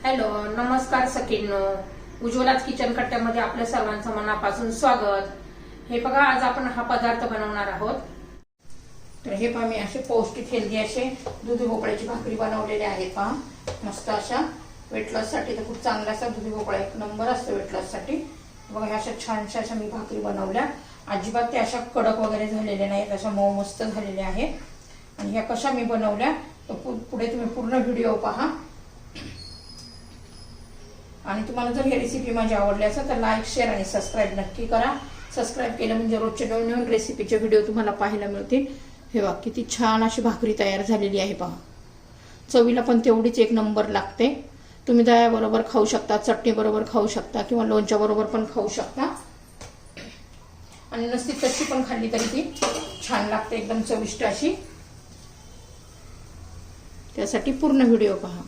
Hello, नमस्कार सखींनो. उज्ज्वलाच kitchen कट्ट्यामध्ये आपल्या सर्वांचं मनापासून स्वागत. हे बघा, आज आपण हा पदार्थ बनवणार आहोत. तर हे पहा, मी असे पौष्टिक हेल्दी असे दुधी भोपळ्याची भाकरी बनवलेले आहेत. पहा, मस्त अशा वेट लॉस साठी तर खूप चांगला असा दुधी भोपळा एक नंबर असतो वेट लॉस साठी. बघा, ह्या अशा छानशा अशा मी भाकरी बनवल्या. अजिबात त्या अशा कडक वगैरे झालेल्या नाहीत, अशा मऊ मस्त झालेल्या आहेत. आणि ह्या कशा मी बनवल्या तर पुढे तुम्ही पूर्ण व्हिडिओ पहा. आणि तुम्हाला जर ही रेसिपी माझी आवडली असेल तर लाईक, शेअर आणि सबस्क्राईब नक्की करा. सबस्क्राईब केलं म्हणजे रोजचे नवीन रेसिपीचे व्हिडिओ तुम्हाला पाहायला मिळतील. हे बघा, किती छान अशी भाकरी तयार झालेली आहे. पहा, चवीला पण तेवढीच एक नंबर लागते. तुम्ही दह्याबरोबर खाऊ शकता, चटणी बरोबर खाऊ शकता किंवा लोणच्या बरोबर पण खाऊ शकता. आणि नसती तशी पण खाल्ली तरी ती छान लागते, एकदम चविष्ट अशी. त्यासाठी पूर्ण व्हिडिओ पहा.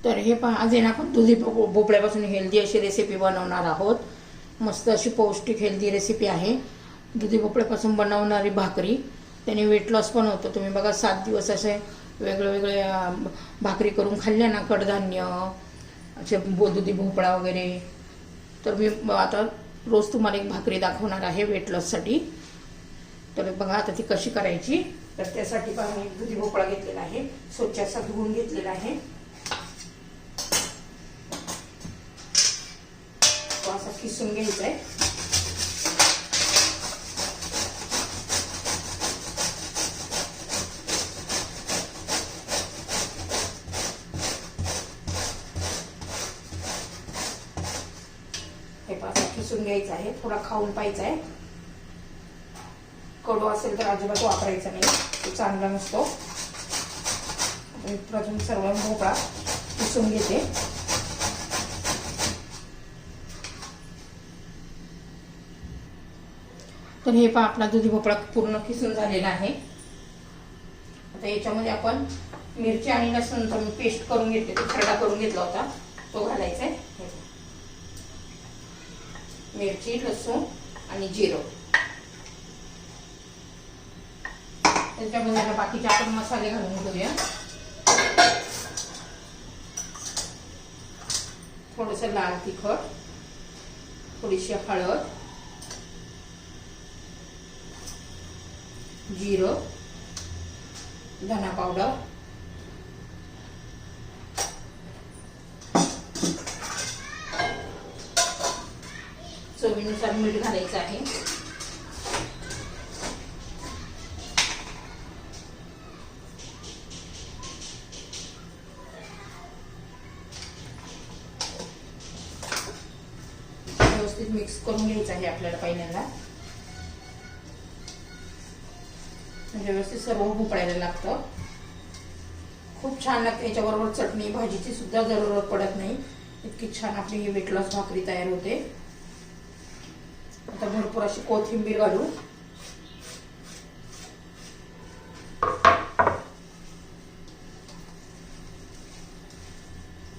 तर हे पहा, आज येणार आपण दुधी भोपळ्यापासून हेल्दी अशी रेसिपी बनवणार आहोत. मस्त अशी पौष्टिक हेल्दी रेसिपी आहे. दुधी भोपळ्यापासून बनवणारी भाकरी, त्याने वेट लॉस पण होतं. तुम्ही बघा, 7 दिवस असे वेगळे भाकरी करून खाल्ल्या ना, कडधान्य असे दुधी भोपळा वगैरे, तर मी आता रोज तुम्हाला एक भाकरी दाखवणार आहे वेट लॉससाठी. तर बघा आता ती कशी करायची. तर त्यासाठी पहा, मी दुधी भोपळा घेतलेला आहे, स्वच्छ असा धुवून घेतलेला आहे. असा किसून घ्यायचा आहे. हे पासा किसून घ्यायचा आहे. थोडा खाऊन पाहायचा आहे. कडू असेल तर अजिबात वापरायचा नाही, तो चांगला नसतो. अजून सर्व भोपळा किसून घेते. तर हे पहा, आपला दुधी भोपळा पूर्ण किसून झालेला आहे. आता याच्यामध्ये आपण मिरची आणि लसूणचा मी पेस्ट करून घेतले, तो खरडा करून घेतला होता, तो घालायचा आहे. मिरची, लसूण आणि जिरं. त्याच्यामध्ये बाकीचे आपण मसाले घालून घेऊया. थोडस लाल तिखट, थोडीशी हळद, जिरं, धना पावडर, चवीनुसार मीठ घालायचं आहे. व्यवस्थित मिक्स करून घ्यायचं आहे आपल्याला पहिल्यांदा, म्हणजे व्यवस्थित सर्व भोपळ्याला लागतं. खूप छान लागते. याच्याबरोबर चटणी भाजीची सुद्धा जरूरत पडत नाही. इतकी छान आपली ही वेट लॉस भाकरी तयार होते. आता भरपूर अशी कोथिंबीर घालू.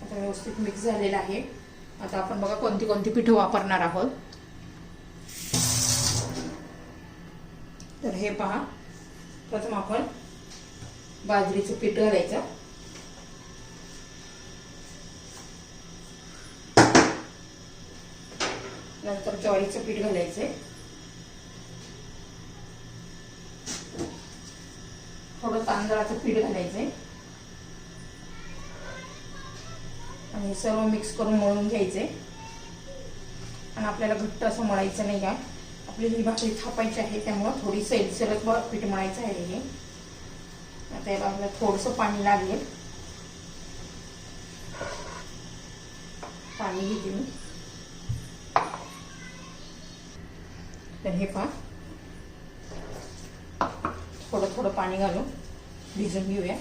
आता व्यवस्थित मिक्स झालेला आहे. आता आपण बघा कोणती कोणती पिठं वापरणार आहोत. तर हे पहा, प्रथम आपण बाजरीचं पीठ घालायचं. नंतर ज्वारीचं पीठ घालायचंय. थोडं तांदळाचं पीठ घालायचंय. आणि सर्व मिक्स करून मळून घ्यायचंय. आणि आपल्याला घट्ट असं मळायचं नाही आहे. आपल्याला ही भाकरी थापायची आहे, त्यामुळे थोडी सैलसरच पीठ मळायचं आहे हे. आता याला आपल्याला थोडंसं पाणी लागेल. पाणी घेते मी. तर हे पहा, थोडं थोडं पाणी घालून भिजून घेऊया.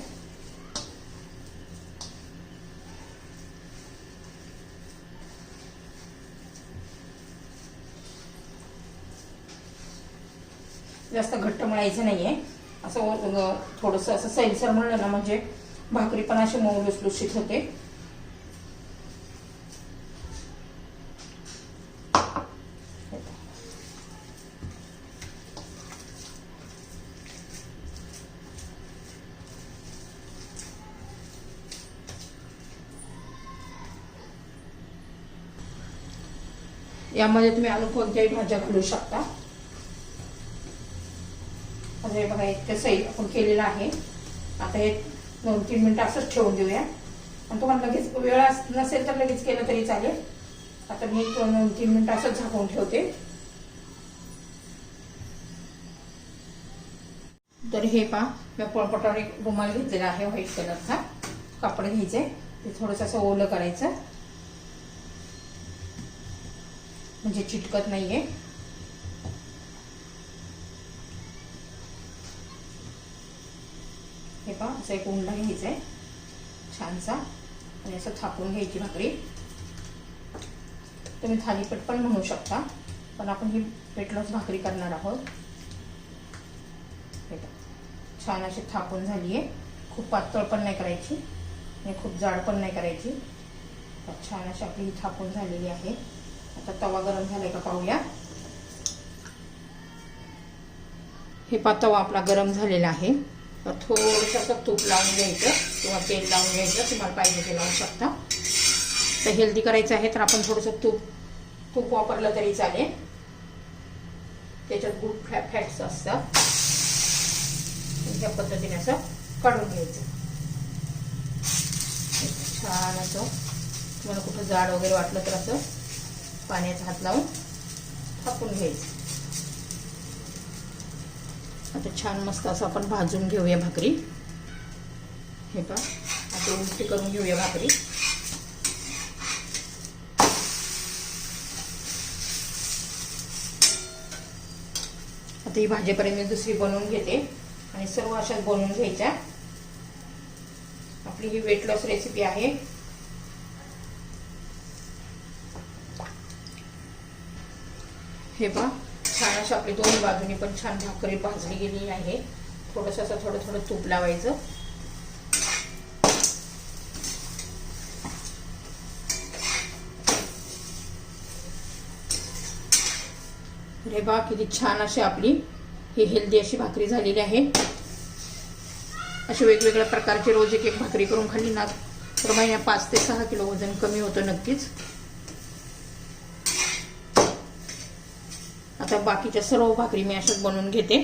जास्त घट्ट मळायचं नाहीये. असं थोडस असं सैलसर मळलं ना, म्हणजे भाकरी पण अशी मऊ लुसलुशीत होते. यामध्ये तुम्ही अजून कोणत्याही भाज्या घालू शकता. आता हे बघा इतकं सैल आपण केलेलं आहे. आता हे 2-3 मिनिटं असंच ठेवून देऊया. आणि तुम्हाला लगेच वेळ नसेल तर लगेच केलं तरी चालेल. आता मी 2-3 मिनिटं असंच झाकून ठेवते. तर हे पहा, मी पोळपाटावर एक रुमाल घेतलेला आहे व्हाईट कलरचा. कापड घ्यायचंय, ते थोडंसं असं ओलं करायचं म्हणजे चिटकत नाहीये. हे पहा, असं एक उंडा घ्यायचा आहे छानसा आणि असं थापून घ्यायची भाकरी. तुम्ही थालीपीठ पण म्हणू शकता, पण आपण ही वेट लॉस भाकरी करणार आहोत. छान अशी थापून झाली आहे. खूप पातळ पण नाही करायची आणि खूप जाड पण नाही करायची. छान अशी आपली ही थापून झालेली आहे. आता तवा गरम झालाय का पाहूया. हे पहा, तवा आपला गरम झालेला आहे. तर थोडंसं तूप लावून घ्यायचं किंवा तेल लावून घ्यायचं, तुम्हाला पाहिजे ते लावू शकता. तर हेल्दी करायचं आहे तर आपण थोडंसं तूप वापरलं तरी चालेल. त्याच्यात गुड फॅट्स असतात. ह्या पद्धतीने असं काढून घ्यायचं. छान असं तुम्हाला कुठं जाड वगैरे वाटलं तर असं पाण्याचा हात लावून थापून घ्यायचं. आता छान मस्त असं आपण भाजून घेऊया भाकरी. हे पहा, आता उलटी करून घेऊया भाकरी. आता ही भाजीपर्यंत मी दुसरी बनवून घेते आणि सर्व अशाच बनवून घ्यायच्या. आपली ही वेट लॉस रेसिपी आहे. हे पहा, छान अशी आपली दोन्ही बाजूनी पण छान भाकरी भाजली गेली आहे. थोडंसं असं थोडं तूप लावायचं. हे बघा किती छान अशी आपली ही हेल्दी अशी भाकरी झालेली आहे. अशी वेगवेगळ्या प्रकारची रोज एक भाकरी करून खाल्ली ना तर महिन्यात 5 ते 6 किलो वजन कमी होतं नक्कीच. आता बाकीच्या सर्व भाकरी मी अशाच बनवून घेते.